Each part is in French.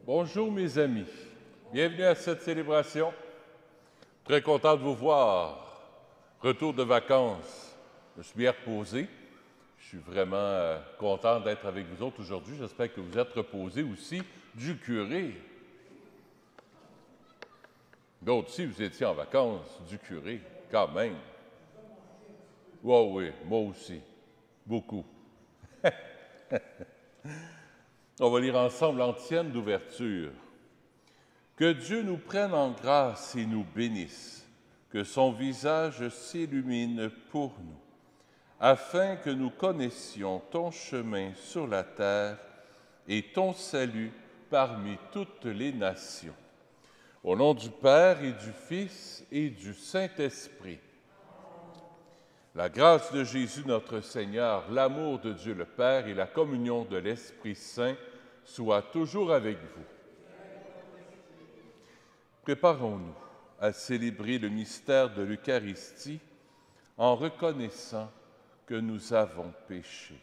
Bonjour mes amis, bienvenue à cette célébration. Très content de vous voir. Retour de vacances, je me suis bien reposé. Je suis vraiment content d'être avec vous autres aujourd'hui. J'espère que vous êtes reposés aussi du curé. D'autres aussi, vous étiez en vacances du curé, quand même. Oh oui, moi aussi, beaucoup. On va lire ensemble l'antienne d'ouverture. Que Dieu nous prenne en grâce et nous bénisse, que son visage s'illumine pour nous, afin que nous connaissions ton chemin sur la terre et ton salut parmi toutes les nations. Au nom du Père et du Fils et du Saint-Esprit, la grâce de Jésus notre Seigneur, l'amour de Dieu le Père et la communion de l'Esprit Saint soient toujours avec vous. Préparons-nous à célébrer le mystère de l'Eucharistie en reconnaissant que nous avons péché.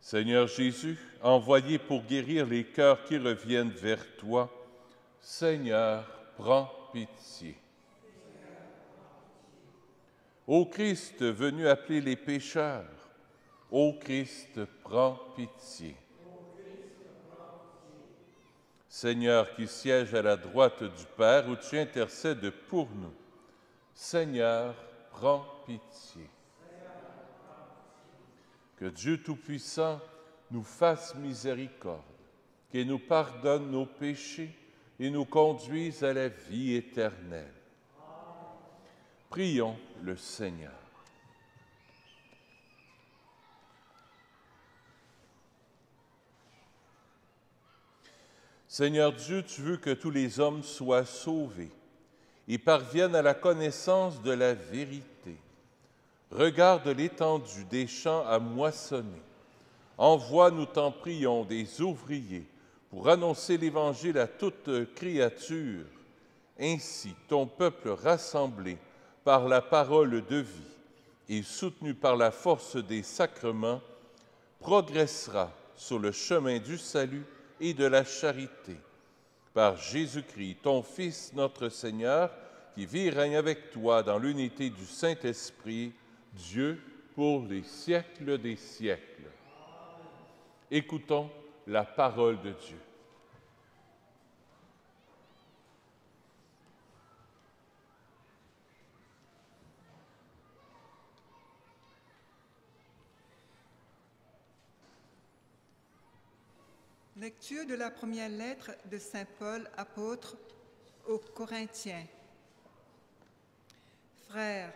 Seigneur Jésus, envoyé pour guérir les cœurs qui reviennent vers toi, Seigneur, prends pitié. Ô Christ, venu appeler les pécheurs, ô Christ, prends pitié. Seigneur qui siège à la droite du Père, où tu intercèdes pour nous, Seigneur, prends pitié. Que Dieu Tout-Puissant nous fasse miséricorde, qu'il nous pardonne nos péchés et nous conduise à la vie éternelle. Prions le Seigneur. Seigneur Dieu, tu veux que tous les hommes soient sauvés et parviennent à la connaissance de la vérité. Regarde l'étendue des champs à moissonner. Envoie, nous t'en prions, des ouvriers pour annoncer l'Évangile à toute créature. Ainsi, ton peuple rassemblé par la parole de vie et soutenu par la force des sacrements progressera sur le chemin du salut et de la charité. Par Jésus-Christ, ton Fils, notre Seigneur, qui vit et règne avec toi dans l'unité du Saint-Esprit, Dieu, pour les siècles des siècles. Écoutons la parole de Dieu. Lecture de la première lettre de Saint Paul, apôtre aux Corinthiens. Frères,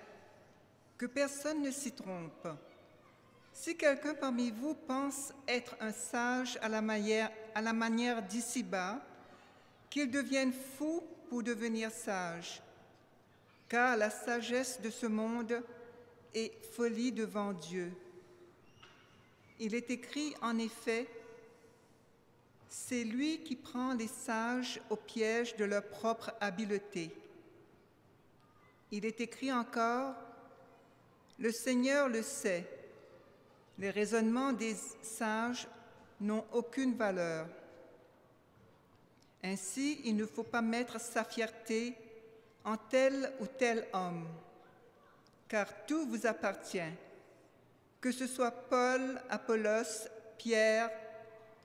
que personne ne s'y trompe. Si quelqu'un parmi vous pense être un sage à la manière d'ici-bas, qu'il devienne fou pour devenir sage, car la sagesse de ce monde est folie devant Dieu. Il est écrit en effet: c'est lui qui prend les sages au piège de leur propre habileté. Il est écrit encore: le Seigneur le sait, les raisonnements des sages n'ont aucune valeur. Ainsi, il ne faut pas mettre sa fierté en tel ou tel homme, car tout vous appartient, que ce soit Paul, Apollos, Pierre,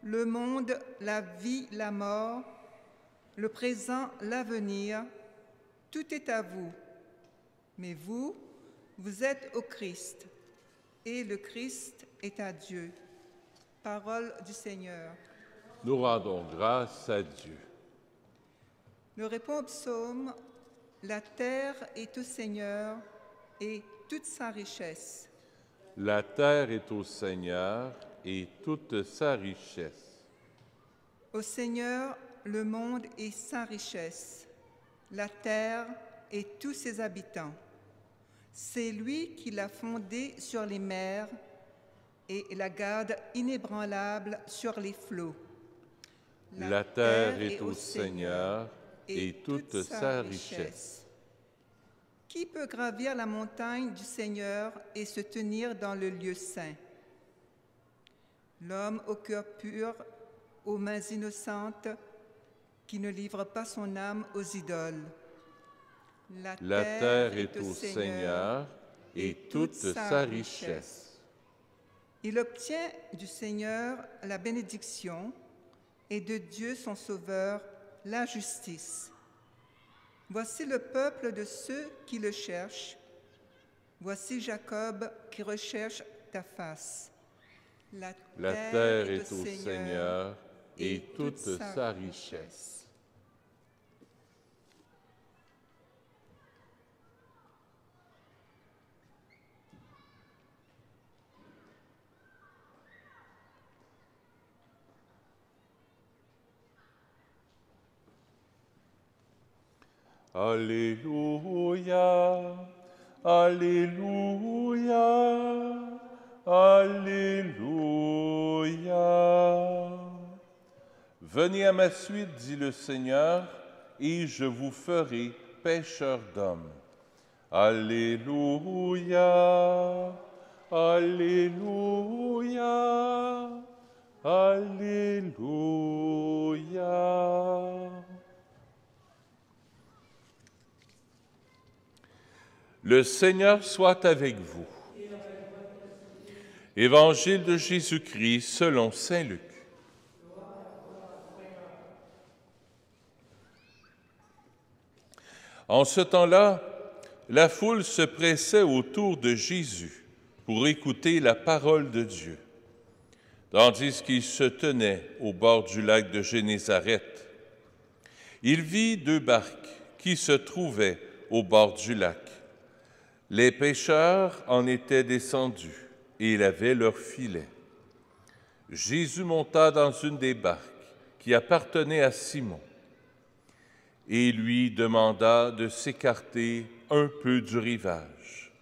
le monde, la vie, la mort, le présent, l'avenir, tout est à vous. Mais vous, vous êtes au Christ, et le Christ est à Dieu. Parole du Seigneur. Nous rendons grâce à Dieu. Le répond au psaume: la terre est au Seigneur et toute sa richesse. La terre est au Seigneur et toute sa richesse. Au Seigneur, le monde et sa richesse, la terre et tous ses habitants. C'est lui qui l'a fondée sur les mers et la garde inébranlable sur les flots. La terre est au Seigneur et toute sa richesse. Qui peut gravir la montagne du Seigneur et se tenir dans le lieu saint? L'homme au cœur pur, aux mains innocentes, qui ne livre pas son âme aux idoles. La terre est au Seigneur et toute sa richesse. Il obtient du Seigneur la bénédiction et de Dieu son Sauveur la justice. Voici le peuple de ceux qui le cherchent. Voici Jacob qui recherche ta face. La terre est au Seigneur et toute sa richesse. Alléluia, Alléluia, Alléluia. Venez à ma suite, dit le Seigneur, et je vous ferai pêcheurs d'hommes. Alléluia, Alléluia, Alléluia. Le Seigneur soit avec vous. Évangile de Jésus-Christ selon saint Luc. En ce temps-là, la foule se pressait autour de Jésus pour écouter la parole de Dieu, tandis qu'il se tenait au bord du lac de Génézareth. Il vit 2 barques qui se trouvaient au bord du lac. Les pêcheurs en étaient descendus et lavaient leurs filets. Jésus monta dans une des barques qui appartenait à Simon, et lui demanda de s'écarter un peu du rivage.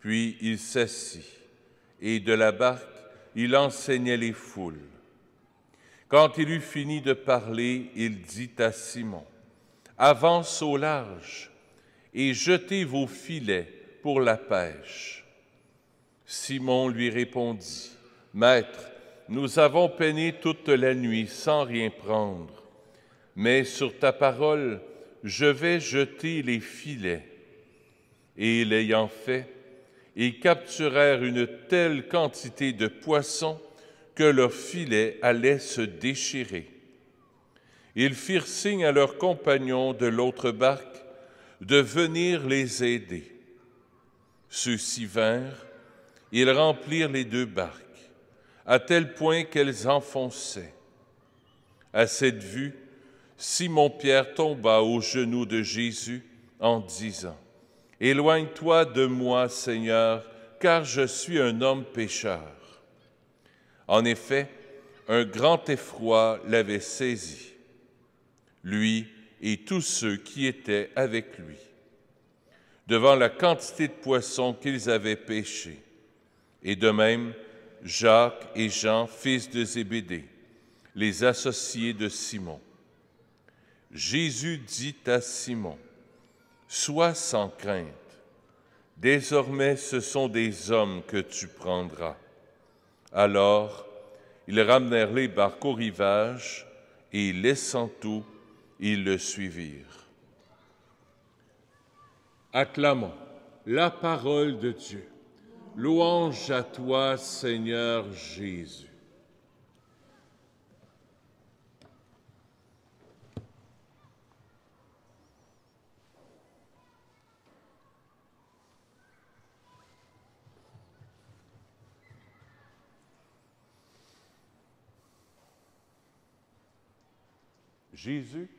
Puis il s'assit, et de la barque, il enseignait les foules. Quand il eut fini de parler, il dit à Simon, « Avance au large et jetez vos filets pour la pêche. » Simon lui répondit, « Maître, nous avons peiné toute la nuit sans rien prendre, mais sur ta parole, je vais jeter les filets. » Et l'ayant fait, ils capturèrent une telle quantité de poissons que leurs filets allaient se déchirer. Ils firent signe à leurs compagnons de l'autre barque de venir les aider. Ceux-ci vinrent, ils remplirent les 2 barques, à tel point qu'elles enfonçaient. À cette vue, Simon-Pierre tomba aux genoux de Jésus en disant, « Éloigne-toi de moi, Seigneur, car je suis un homme pécheur. » En effet, un grand effroi l'avait saisi, lui et tous ceux qui étaient avec lui, devant la quantité de poissons qu'ils avaient pêchés. Et de même, Jacques et Jean, fils de Zébédée, les associés de Simon. Jésus dit à Simon, « Sois sans crainte, désormais ce sont des hommes que tu prendras. » Alors, ils ramenèrent les barques au rivage et, laissant tout, ils le suivirent. Acclamons la parole de Dieu. Louange à toi, Seigneur Jésus. Jésus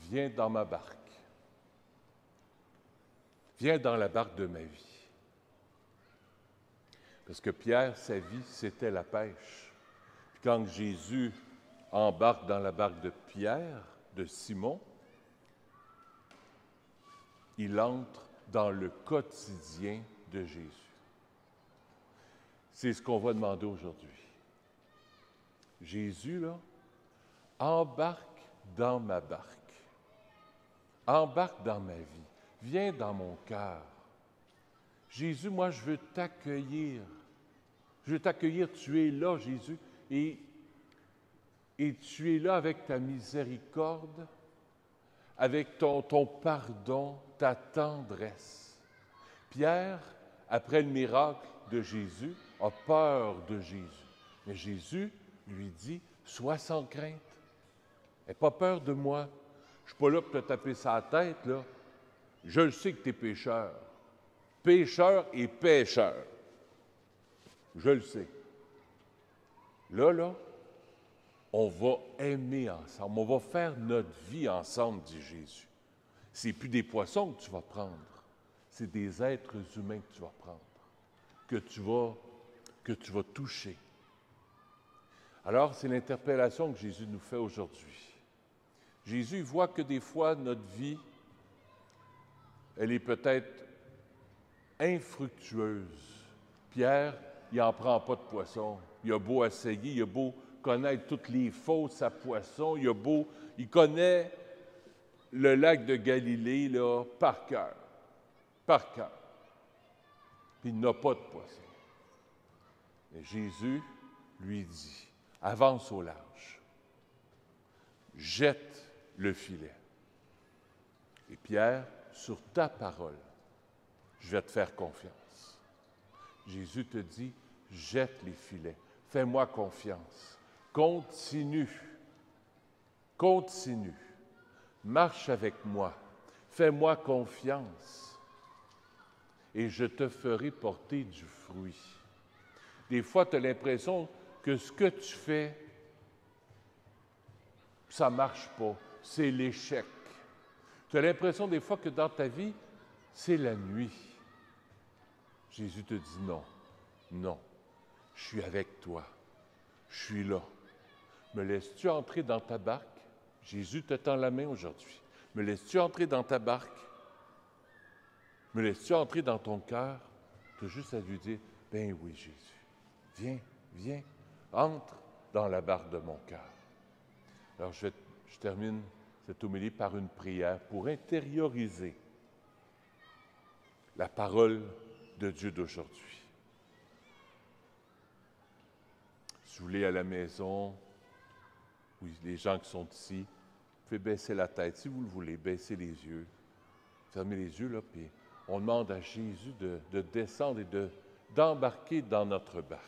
vient dans ma barque, vient dans la barque de ma vie. Parce que Pierre, sa vie, c'était la pêche. Puis quand Jésus embarque dans la barque de Pierre, de Simon, il entre dans le quotidien de Jésus. C'est ce qu'on va demander aujourd'hui. Jésus, là, embarque dans ma barque. Embarque dans ma vie. Viens dans mon cœur. Jésus, moi, je veux t'accueillir. Je veux t'accueillir. Tu es là, Jésus, et tu es là avec ta miséricorde, avec ton pardon, ta tendresse. Pierre, après le miracle de Jésus, a peur de Jésus. Mais Jésus lui dit, « Sois sans crainte. N'aie pas peur de moi. Je ne suis pas là pour te taper sa tête, là. Je le sais que tu es pécheur. Pécheur et pécheur. Je le sais. Là, on va aimer ensemble. On va faire notre vie ensemble, dit Jésus. C'est plus des poissons que tu vas prendre. C'est des êtres humains que tu vas prendre, que tu vas toucher. Alors, c'est l'interpellation que Jésus nous fait aujourd'hui. Jésus voit que des fois, notre vie, elle est peut-être infructueuse. Pierre, il n'en prend pas de poisson. Il a beau essayer, il a beau connaître toutes les fosses à poissons, il connaît le lac de Galilée là, par cœur. Puis il n'a pas de poisson. Et Jésus lui dit, avance au large, jette le filet. Et Pierre, sur ta parole, je vais te faire confiance. Jésus te dit, jette les filets, fais-moi confiance, continue, marche avec moi, fais-moi confiance et je te ferai porter du fruit. Des fois, tu as l'impression que ce que tu fais, ça ne marche pas, c'est l'échec. Tu as l'impression des fois que dans ta vie, c'est la nuit. Jésus te dit non, je suis avec toi, je suis là. Me laisses-tu entrer dans ta barque? Jésus te tend la main aujourd'hui. Me laisses-tu entrer dans ta barque? Me laisses-tu entrer dans ton cœur? Tu as juste à lui dire, ben oui, Jésus, viens, viens, entre dans la barque de mon cœur. Alors, je termine cette homélie par une prière pour intérioriser la parole de Dieu d'aujourd'hui. Si vous voulez à la maison, oui, les gens qui sont ici, vous pouvez baisser la tête. Si vous le voulez, baissez les yeux. Fermez les yeux, là, puis on demande à Jésus de descendre et d'embarquer dans notre barque.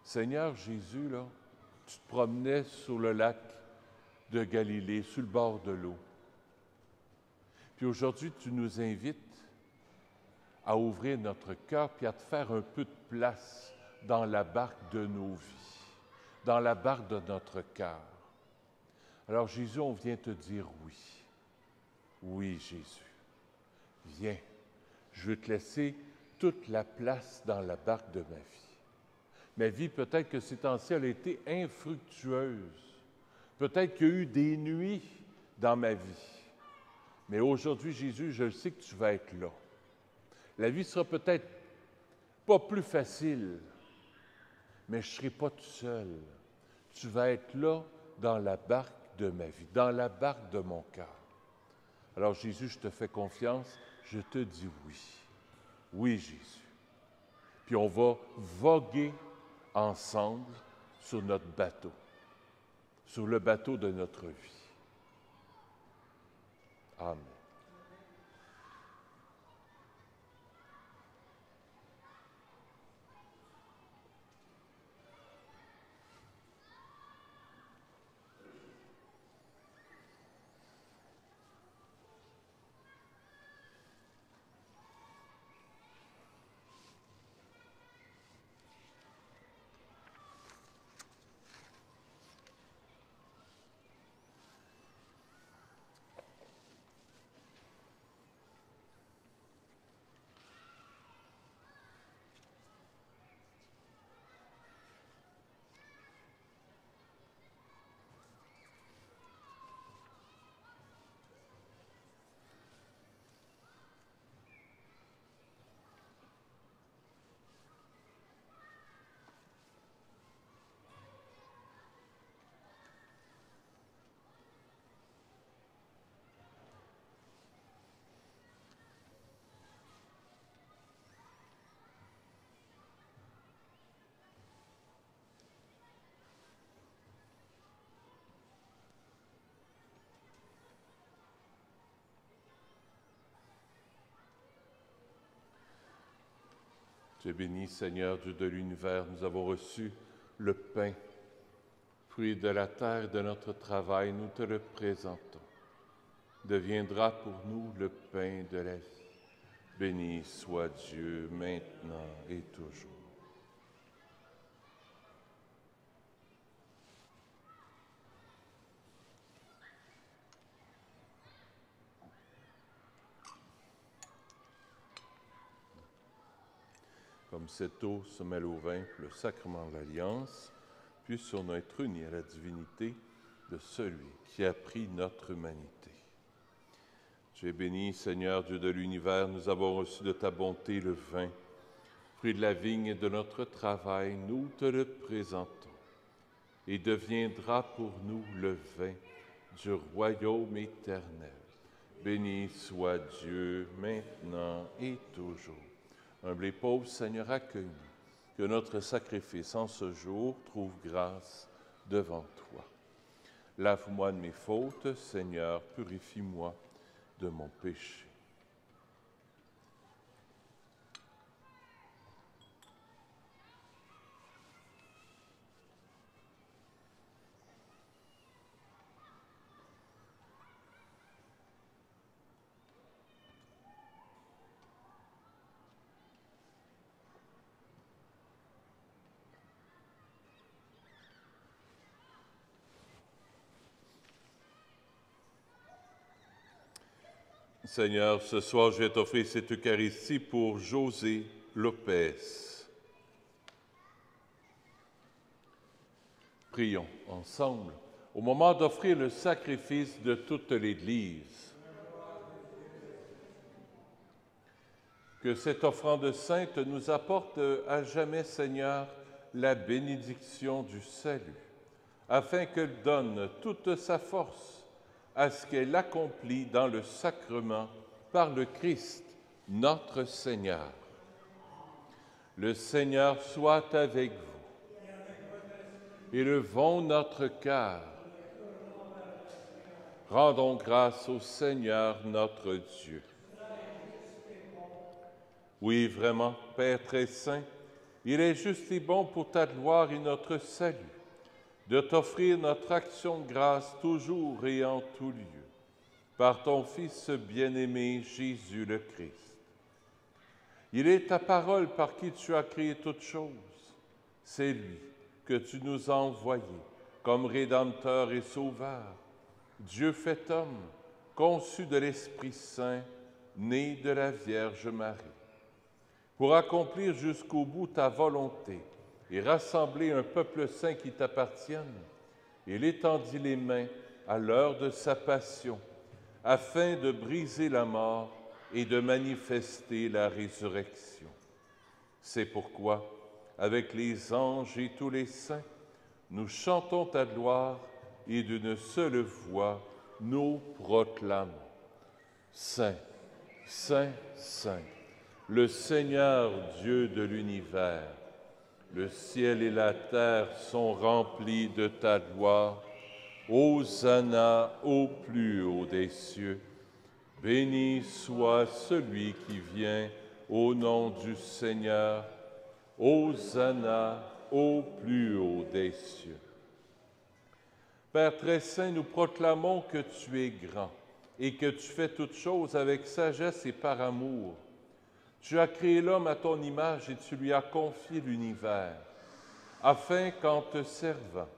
Seigneur Jésus, là, tu te promenais sur le lac de Galilée, sur le bord de l'eau. Puis aujourd'hui, tu nous invites à ouvrir notre cœur puis à te faire un peu de place dans la barque de nos vies, dans la barque de notre cœur. Alors Jésus, on vient te dire oui. Oui, Jésus, viens. Je veux te laisser toute la place dans la barque de ma vie. Ma vie, peut-être que ces temps-ci, elle a été infructueuse. Peut-être qu'il y a eu des nuits dans ma vie. Mais aujourd'hui, Jésus, je sais que tu vas être là. La vie sera peut-être pas plus facile, mais je ne serai pas tout seul. Tu vas être là dans la barque de ma vie, dans la barque de mon cœur. Alors Jésus, je te fais confiance, je te dis oui. Oui, Jésus. Puis on va voguer ensemble sur notre bateau, sur le bateau de notre vie. Amen. Tu es béni, Seigneur, Dieu de l'univers. Nous avons reçu le pain, fruit de la terre et de notre travail. Nous te le présentons. Deviendra pour nous le pain de la vie. Béni soit Dieu, maintenant et toujours. Comme cette eau se mêle au vin, le sacrement de l'Alliance puisse sur nous être unis à la divinité de celui qui a pris notre humanité. Tu es béni, Seigneur, Dieu de l'univers, nous avons reçu de ta bonté le vin, fruit de la vigne et de notre travail, nous te le présentons, et deviendra pour nous le vin du royaume éternel. Béni soit Dieu, maintenant et toujours. Humble et pauvre, Seigneur, accueille-nous, que notre sacrifice en ce jour trouve grâce devant toi. Lave-moi de mes fautes, Seigneur, purifie-moi de mon péché. Seigneur, ce soir, je vais t'offrir cette Eucharistie pour José Lopez. Prions ensemble au moment d'offrir le sacrifice de toute l'Église. Que cette offrande sainte nous apporte à jamais, Seigneur, la bénédiction du salut, afin qu'elle donne toute sa force à ce qu'elle accomplit dans le sacrement par le Christ, notre Seigneur. Le Seigneur soit avec vous. Élevons notre cœur. Rendons grâce au Seigneur notre Dieu. Oui, vraiment, Père très saint, il est juste et bon pour ta gloire et notre salut de t'offrir notre action de grâce toujours et en tout lieu, par ton Fils bien-aimé Jésus le Christ. Il est ta parole par qui tu as créé toutes choses. C'est lui que tu nous as envoyé comme Rédempteur et Sauveur, Dieu fait homme, conçu de l'Esprit Saint, né de la Vierge Marie. Pour accomplir jusqu'au bout ta volonté et rassembler un peuple saint qui t'appartienne, il étendit les mains à l'heure de sa passion, afin de briser la mort et de manifester la résurrection. C'est pourquoi, avec les anges et tous les saints, nous chantons ta gloire et d'une seule voix, nous proclamons. Saint, Saint, Saint, le Seigneur Dieu de l'univers, le ciel et la terre sont remplis de ta gloire. Hosanna au plus haut des cieux. Béni soit celui qui vient au nom du Seigneur. Hosanna au plus haut des cieux. Père très saint, nous proclamons que tu es grand et que tu fais toutes choses avec sagesse et par amour. Tu as créé l'homme à ton image et tu lui as confié l'univers, afin qu'en te servant,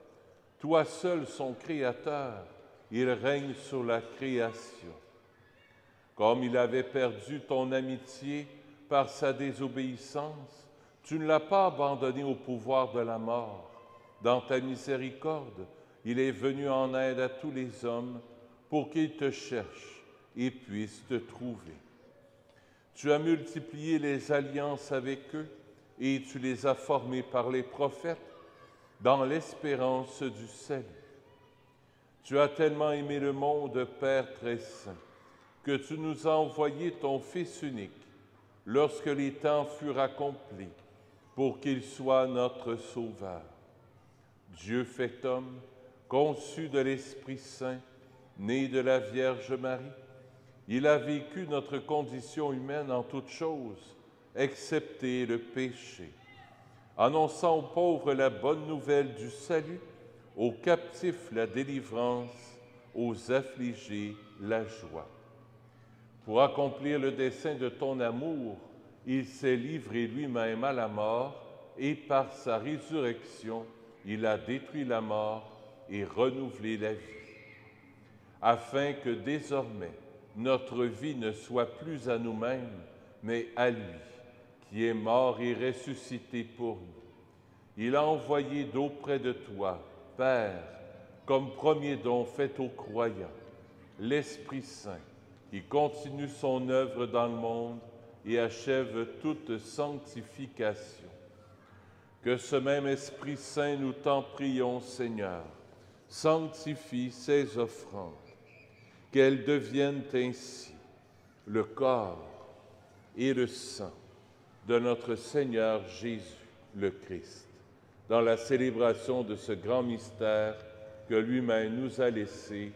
toi seul son Créateur, il règne sur la création. Comme il avait perdu ton amitié par sa désobéissance, tu ne l'as pas abandonné au pouvoir de la mort. Dans ta miséricorde, il est venu en aide à tous les hommes pour qu'ils te cherchent et puissent te trouver. Tu as multiplié les alliances avec eux et tu les as formés par les prophètes dans l'espérance du salut. Tu as tellement aimé le monde, Père très saint, que tu nous as envoyé ton Fils unique lorsque les temps furent accomplis pour qu'il soit notre Sauveur. Dieu fait homme, conçu de l'Esprit Saint, né de la Vierge Marie, il a vécu notre condition humaine en toutes choses, excepté le péché, annonçant aux pauvres la bonne nouvelle du salut, aux captifs la délivrance, aux affligés la joie. Pour accomplir le dessein de ton amour, il s'est livré lui-même à la mort et par sa résurrection, il a détruit la mort et renouvelé la vie, afin que désormais notre vie ne soit plus à nous-mêmes, mais à lui, qui est mort et ressuscité pour nous. Il a envoyé d'auprès de toi, Père, comme premier don fait aux croyants, l'Esprit Saint, qui continue son œuvre dans le monde et achève toute sanctification. Que ce même Esprit Saint, nous t'en prions, Seigneur, sanctifie ces offrandes, qu'elles deviennent ainsi le corps et le sang de notre Seigneur Jésus le Christ, dans la célébration de ce grand mystère que lui-même nous a laissé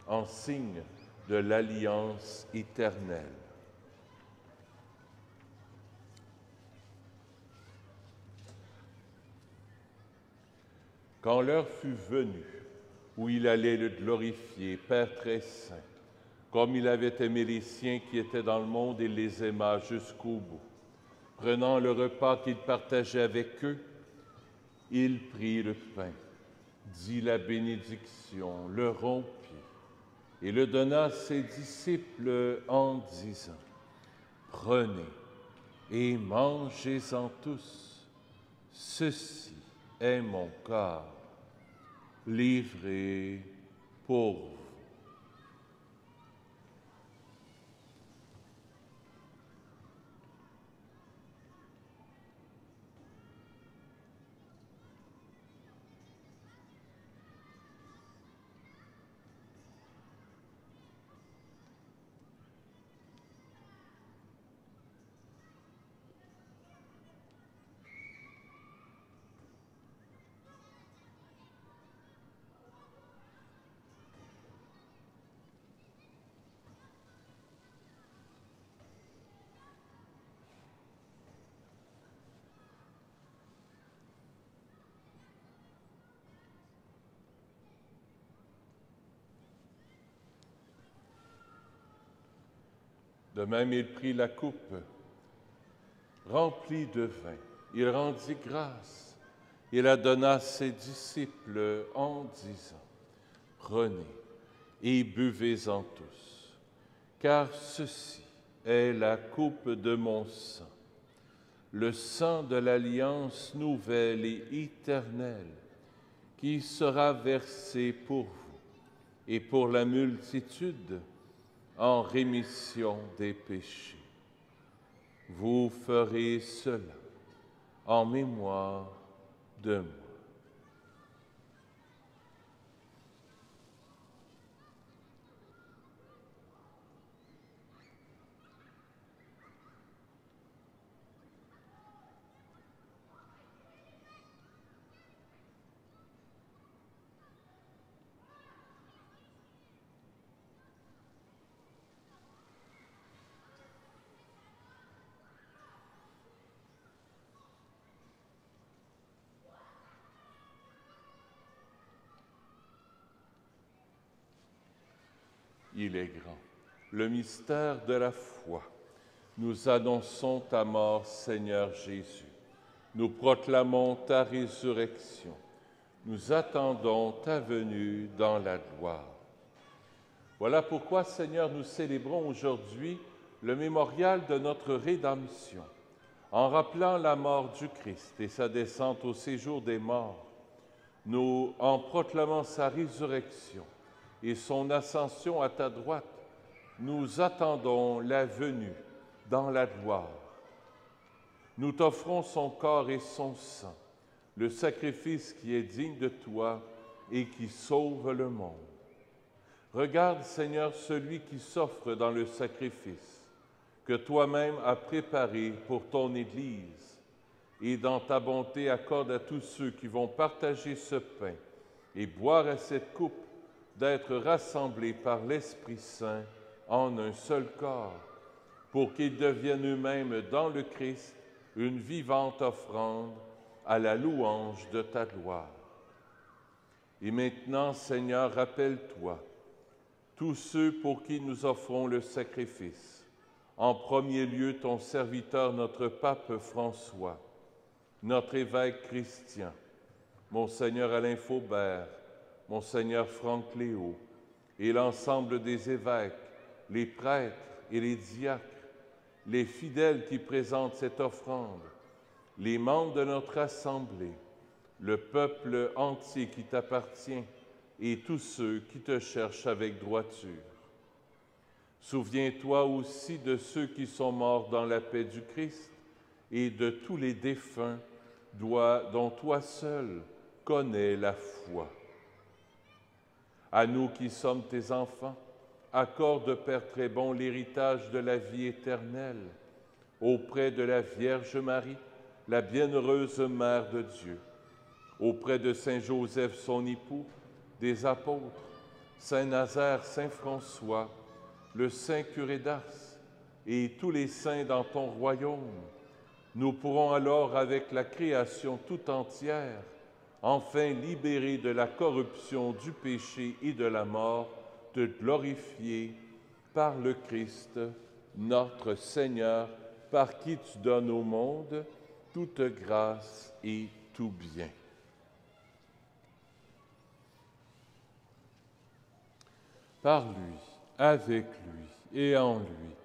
en signe de l'alliance éternelle. Quand l'heure fut venue où il allait le glorifier, Père très saint, comme il avait aimé les siens qui étaient dans le monde et les aima jusqu'au bout. Prenant le repas qu'il partageait avec eux, il prit le pain, dit la bénédiction, le rompit et le donna à ses disciples en disant: « Prenez et mangez-en tous, ceci est mon corps. » livré pour vous. De même, il prit la coupe, remplie de vin. Il rendit grâce. Il la donna à ses disciples en disant, « Prenez et buvez-en tous, car ceci est la coupe de mon sang, le sang de l'alliance nouvelle et éternelle, qui sera versé pour vous et pour la multitude en rémission des péchés. Vous ferez cela en mémoire de moi. » Il est grand. Le mystère de la foi. Nous annonçons ta mort, Seigneur Jésus. Nous proclamons ta résurrection. Nous attendons ta venue dans la gloire. Voilà pourquoi, Seigneur, nous célébrons aujourd'hui le mémorial de notre rédemption, en rappelant la mort du Christ et sa descente au séjour des morts. Nous, en proclamant sa résurrection et son ascension à ta droite, nous attendons la venue dans la gloire. Nous t'offrons son corps et son sang, le sacrifice qui est digne de toi et qui sauve le monde. Regarde, Seigneur, celui qui s'offre dans le sacrifice que toi-même as préparé pour ton Église, et dans ta bonté accorde à tous ceux qui vont partager ce pain et boire à cette coupe d'être rassemblés par l'Esprit Saint en un seul corps, pour qu'ils deviennent eux-mêmes dans le Christ une vivante offrande à la louange de ta gloire. Et maintenant, Seigneur, rappelle-toi tous ceux pour qui nous offrons le sacrifice. En premier lieu, ton serviteur, notre pape François, notre évêque Christian, Monseigneur Alain Faubert, Monseigneur Franck Léo, et l'ensemble des évêques, les prêtres et les diacres, les fidèles qui présentent cette offrande, les membres de notre assemblée, le peuple entier qui t'appartient et tous ceux qui te cherchent avec droiture. Souviens-toi aussi de ceux qui sont morts dans la paix du Christ et de tous les défunts dont toi seul connais la foi. À nous qui sommes tes enfants, accorde, Père très bon, l'héritage de la vie éternelle auprès de la Vierge Marie, la bienheureuse Mère de Dieu, auprès de Saint Joseph, son époux, des apôtres, Saint Nazaire, Saint François, le Saint curé d'Ars et tous les saints dans ton royaume. Nous pourrons alors, avec la création tout entière, enfin libérés de la corruption du péché et de la mort, te glorifier par le Christ, notre Seigneur, par qui tu donnes au monde toute grâce et tout bien. Par lui, avec lui et en lui,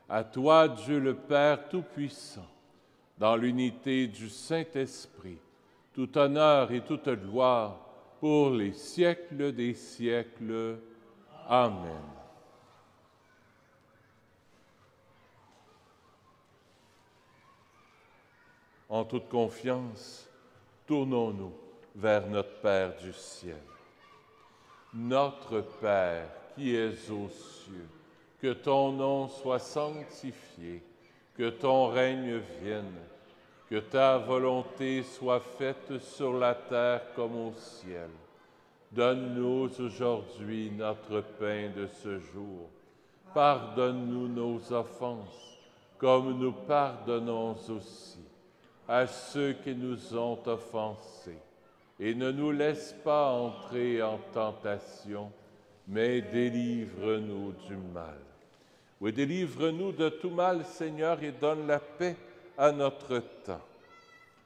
à toi, Dieu le Père Tout-Puissant, dans l'unité du Saint-Esprit, tout honneur et toute gloire pour les siècles des siècles. Amen. En toute confiance, tournons-nous vers notre Père du ciel. Notre Père qui es aux cieux, que ton nom soit sanctifié, que ton règne vienne, que ta volonté soit faite sur la terre comme au ciel. Donne-nous aujourd'hui notre pain de ce jour. Pardonne-nous nos offenses, comme nous pardonnons aussi à ceux qui nous ont offensés. Et ne nous laisse pas entrer en tentation, mais délivre-nous du mal. Oui, délivre-nous de tout mal, Seigneur, et donne la paix à notre temps.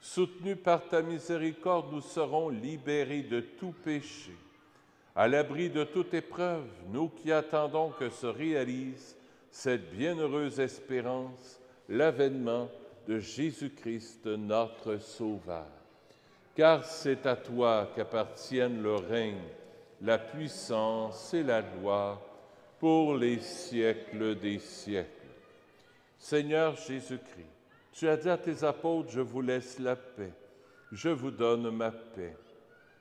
Soutenus par ta miséricorde, nous serons libérés de tout péché. À l'abri de toute épreuve, nous qui attendons que se réalise cette bienheureuse espérance, l'avènement de Jésus-Christ, notre Sauveur. Car c'est à toi qu'appartiennent le règne, la puissance et la gloire pour les siècles des siècles. Seigneur Jésus-Christ, tu as dit à tes apôtres, je vous laisse la paix, je vous donne ma paix.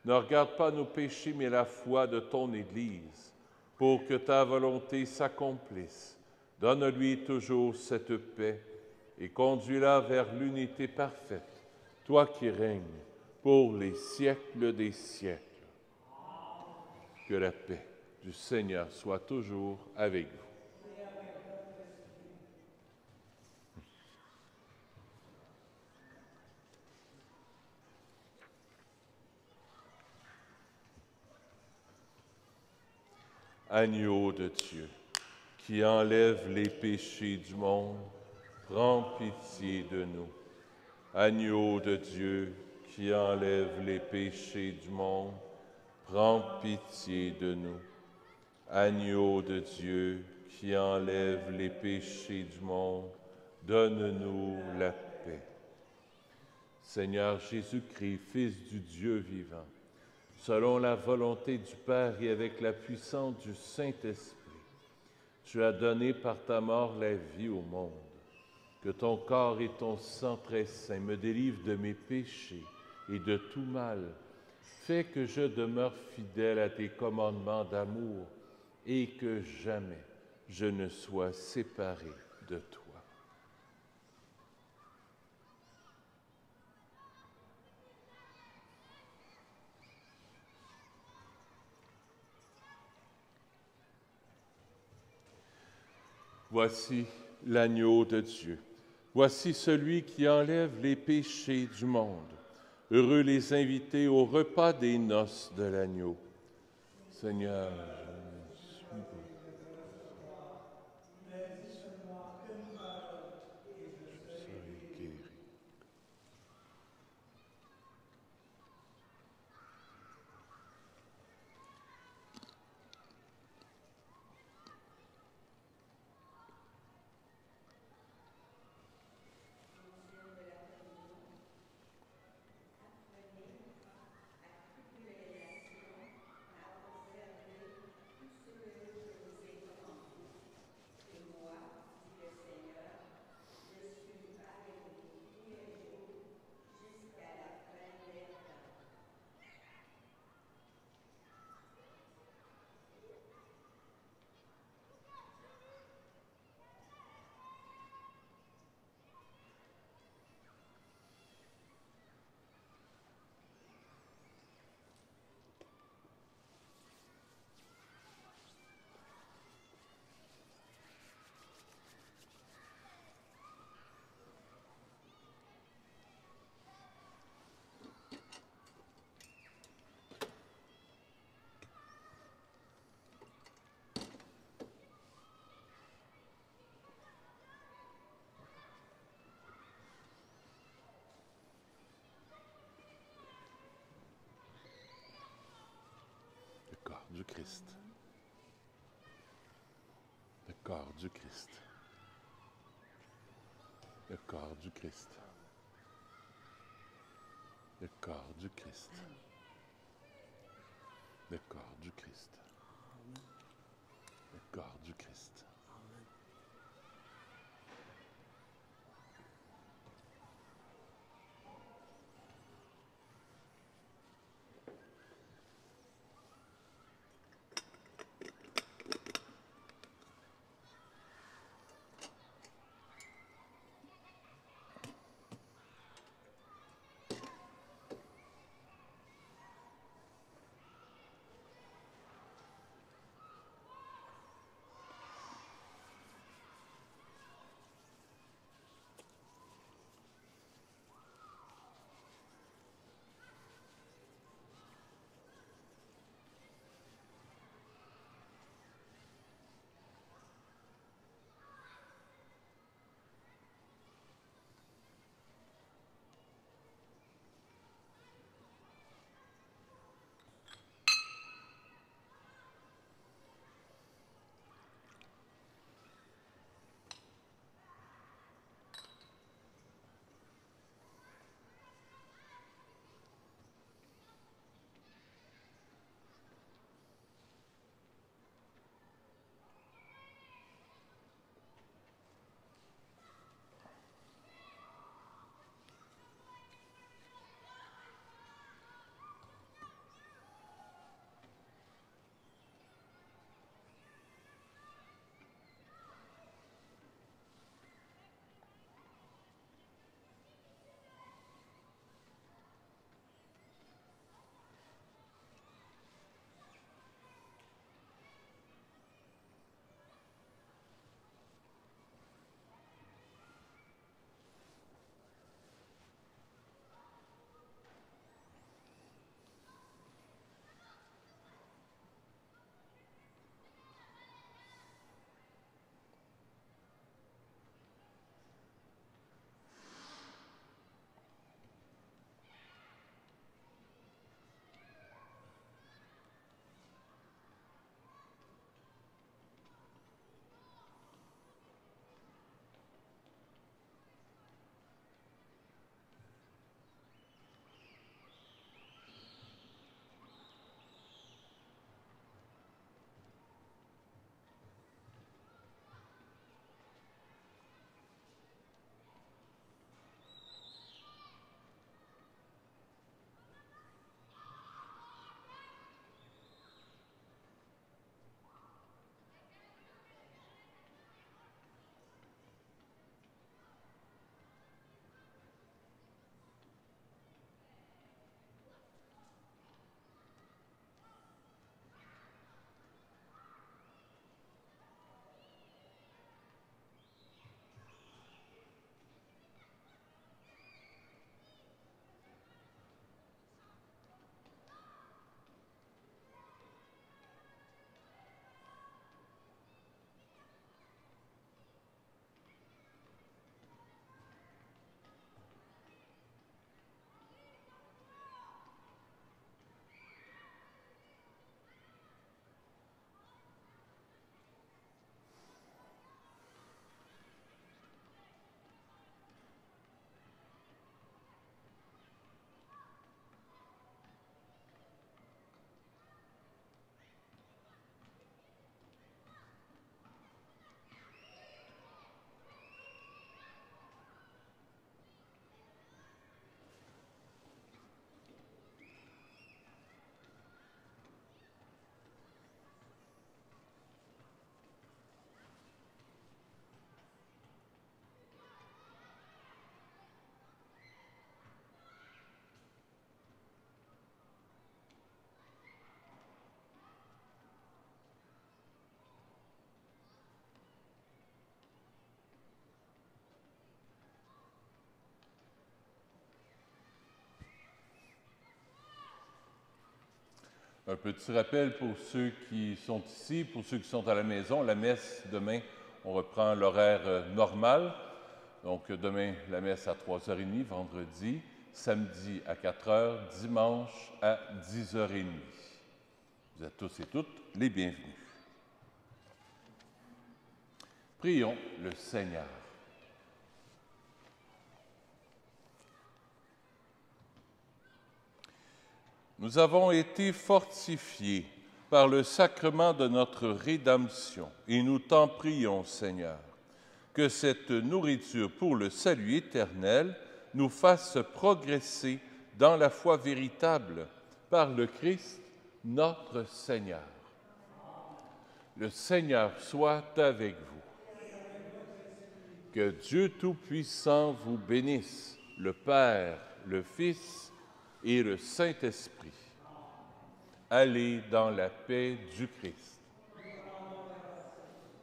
Ne regarde pas nos péchés, mais la foi de ton Église, pour que ta volonté s'accomplisse. Donne-lui toujours cette paix et conduis-la vers l'unité parfaite, toi qui règnes pour les siècles des siècles. Que la paix du Seigneur soit toujours avec vous. Agneau de Dieu, qui enlève les péchés du monde, prends pitié de nous. Agneau de Dieu, qui enlève les péchés du monde, prends pitié de nous. Agneau de Dieu, qui enlève les péchés du monde, donne-nous la paix. Seigneur Jésus-Christ, Fils du Dieu vivant, selon la volonté du Père et avec la puissance du Saint-Esprit, tu as donné par ta mort la vie au monde. Que ton corps et ton sang très saint me délivrent de mes péchés et de tout mal. Fais que je demeure fidèle à tes commandements d'amour et que jamais je ne sois séparé de toi. Voici l'agneau de Dieu. Voici celui qui enlève les péchés du monde. Heureux les invités au repas des noces de l'agneau. Seigneur, je suis guéri. Le corps du Christ. Le corps du Christ. Le corps du Christ. Le corps du Christ. Le corps du Christ. Le corps du Christ. Un petit rappel pour ceux qui sont ici, pour ceux qui sont à la maison, la messe demain, on reprend l'horaire normal. Donc demain, la messe à 3h30, vendredi, samedi à 4h, dimanche à 10h30. Vous êtes tous et toutes les bienvenus. Prions le Seigneur. nous avons été fortifiés par le sacrement de notre rédemption et nous t'en prions, Seigneur, que cette nourriture pour le salut éternel nous fasse progresser dans la foi véritable par le Christ, notre Seigneur. Le Seigneur soit avec vous. Que Dieu Tout-Puissant vous bénisse, le Père, le Fils et le Saint-Esprit. Allez dans la paix du Christ.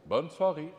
Bonne soirée.